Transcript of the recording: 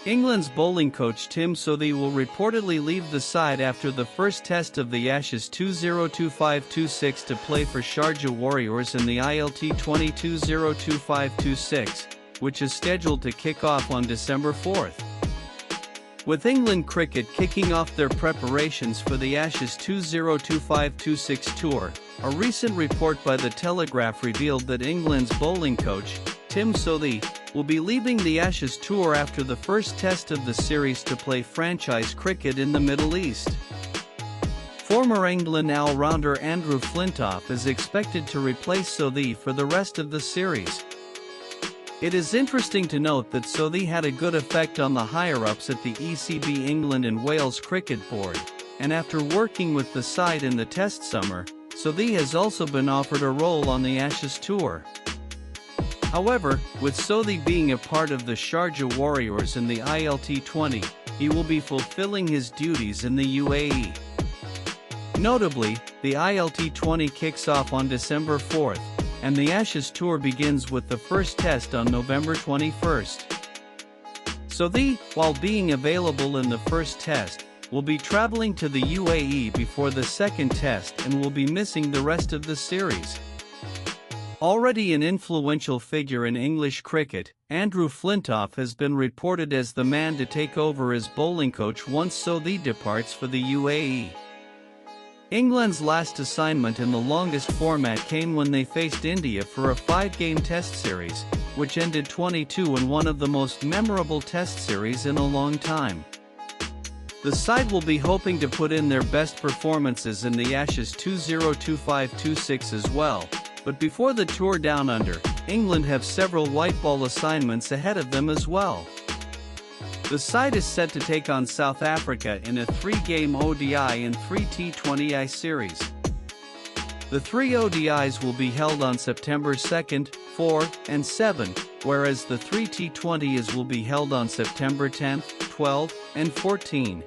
England's bowling coach Tim Southee will reportedly leave the side after the first test of the Ashes 2025-26 to play for Sharjah Warriors in the ILT 2025-26, which is scheduled to kick off on December 4th. With England cricket kicking off their preparations for the Ashes 2025-26 tour, a recent report by The Telegraph revealed that England's bowling coach, Tim Southee, will be leaving the Ashes tour after the first test of the series to play franchise cricket in the Middle East. Former England all-rounder Andrew Flintoff is expected to replace Southee for the rest of the series. It is interesting to note that Southee had a good effect on the higher-ups at the ECB England and Wales Cricket Board, and after working with the side in the Test summer, Southee has also been offered a role on the Ashes tour. However, with Southee being a part of the Sharjah Warriors in the ILT 20, he will be fulfilling his duties in the UAE. Notably, the ILT 20 kicks off on December 4th, and the Ashes tour begins with the first test on November 21st. Southee, while being available in the first test, will be traveling to the UAE before the second test and will be missing the rest of the series. Already an influential figure in English cricket, Andrew Flintoff has been reported as the man to take over as bowling coach once Southee departs for the UAE. England's last assignment in the longest format came when they faced India for a 5-game test series, which ended 22 in one of the most memorable test series in a long time. The side will be hoping to put in their best performances in the Ashes 2025-26 as well. But before the tour down under, England have several white ball assignments ahead of them as well. The side is set to take on South Africa in a 3-game ODI and 3 T20I series. The 3 ODIs will be held on September 2nd, 4, and 7, whereas the 3 T20Is will be held on September 10, 12, and 14.